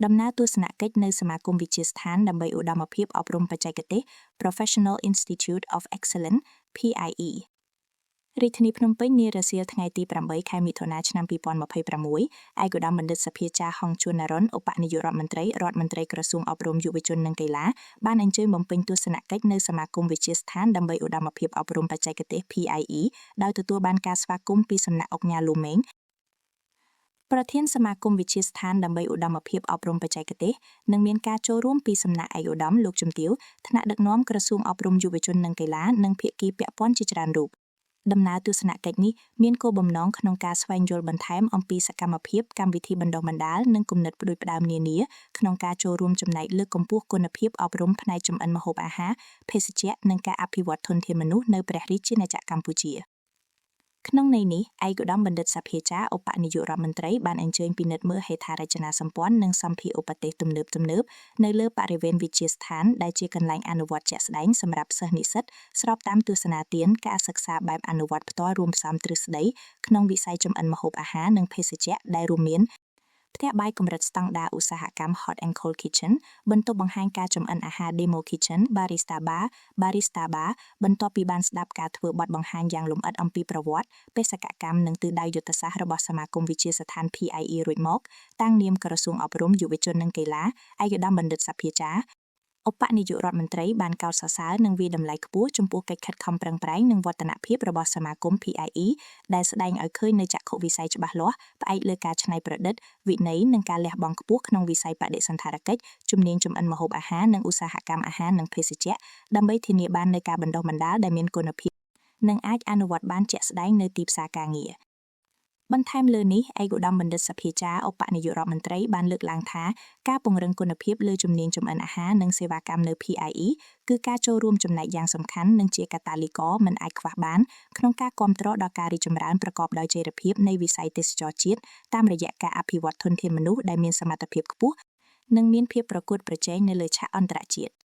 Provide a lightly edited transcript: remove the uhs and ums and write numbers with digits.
ដំណើរទស្សនកិច្ចនៅសមាគមវិទ្យាស្ថានដើម្បីឧត្តមភាពអប់រំបច្ចេកទេស Professional Institute of Excellence PIE រាជធានីភ្នំពេញនារសៀលថ្ងៃទី8ខែមិថុនាឆ្នាំ2026ឯកឧត្តមបណ្ឌិតសភាចារ្យហងជួននរុនឧបនាយករដ្ឋមន្ត្រីក្រសួងអប់រំយុវជននិងកីឡាបានអញ្ជើញបំពេញទស្សនកិច្ចនៅសមាគមវិទ្យាស្ថានដើម្បីឧត្តមភាពអប់រំបច្ចេកទេស PIE ដោយទទួលបានការស្វាគមន៍ពីសំណាក់អង្គការលូម៉េងប្រធានសមាគមវិទ្យាស្ថានដើម្បីឧត្តមភាពអប់រំបច្ចេកទេសនិងមានការចូលរួមពីសំណាក់ឯកឧត្តមលោកជំទាវថ្នាក់ដឹកនាំក្រសួងអប់រំយុវជននិងកីឡានិងភាគីពាក់ព័ន្ធជាច្រើនរូបដំណើរទស្សនកិច្ចនេះមានគោលបំណងក្នុងការស្វែងយល់បន្ថែមអំពីសកម្មភាពកម្មវិធីបណ្ដុះបណ្ដាលនិងគំនិតផ្ដួចផ្ដើមនានាក្នុងការចូលរួមចំណែកលើកកម្ពស់គុណភាពអប់រំផ្នែកចម្អិនម្ហូបអាហារភេសជ្ជៈនិងការអភិវឌ្ឍធនធានមនុស្សនៅព្រះរាជាណាចក្រកម្ពុជាក្នុងន័យនេះឯកឧត្តមបណ្ឌិតសភាចារ្យឧបនាយករដ្ឋមន្ត្រីបានអញ្ជើញពិនិត្យមើលហេដ្ឋារចនាសម្ព័ន្ធនិងសម្ភារឧបទេសទំនើបនៅលើបរិវេណវិទ្យាស្ថានដែលជាកន្លែងអនុវត្តជាក់ស្ដែងសម្រាប់សិស្សនិស្សិតស្របតាមទស្សនាទានការសិក្សាបែបអនុវត្តផ្ទាល់រួមផ្សំទ្រឹស្ដីក្នុងវិស័យចម្អិនម្ហូបអាហារនិងភេសជ្ជៈដែលរួមមានផ្ទះបាយកម្រិតស្តង់ដារឧស្សាហកម្ម Hot and Cold Kitchen បន្ទប់បង្ហាញការចម្អិនអាហារ Demo Kitchen Barista Bar បន្ទាប់ពីបានស្ដាប់ការធ្វើបទបង្ហាញយ៉ាងលម្អិតអំពីប្រវត្តិបេសកកម្មនិងទិសដៅយុទ្ធសាស្ត្ររបស់សមាគមវិទ្យាស្ថាន PIE រួចមកតាំងនាមក្រសួងអប់រំយុវជននិងកីឡាឯកឧត្តមបណ្ឌិតសភាចារ្យឧបនាយករដ្ឋមន្ត្រីបានកោតសរសើរនិងវាយតម្លៃខ្ពស់ចំពោះកិច្ចខិតខំប្រឹងប្រែងនិងវឌ្ឍនភាពរបស់សមាគម PIE ដែលស្ដែងឲ្យឃើញនូវចក្ខុវិស័យច្បាស់លាស់ផ្អែកលើការច្នៃប្រឌិតវិន័យនិងការលះបង់ខ្ពស់ក្នុងវិស័យបដិសណ្ឋារកិច្ចជំនាញចម្អិនម្ហូបអាហារនិងឧស្សាហកម្មអាហារនិងភេសជ្ជៈដើម្បីធានាបាននូវការបណ្ដុះបណ្ដាលដែលមានគុណភាពនិងអាចអនុវត្តបានជាក់ស្ដែងនៅទីផ្សារការងារបន្ថែមលើនេះឯកឧត្តមបណ្ឌិតសភាចារ្យឧបនាយករដ្ឋមន្ត្រីបានលើកឡើងថាការពង្រឹងគុណភាពលើជំនាញចម្អិនអាហារនិងសេវាកម្មនៅ PIE គឺការចូលរួមចំណែកយ៉ាងសំខាន់និងជាកាតាលីករមិនអាចខ្វះបានក្នុងការគាំទ្រដល់ការរីកចម្រើនប្រកបដោយចីរភាពនៃវិស័យទេសចរណ៍ជាតិតាមរយៈការអភិវឌ្ឍធនធានមនុស្សដែលមានសមត្ថភាពខ្ពស់និងមានភាពប្រកួតប្រជែងនៅលើឆាកអន្តរជាតិ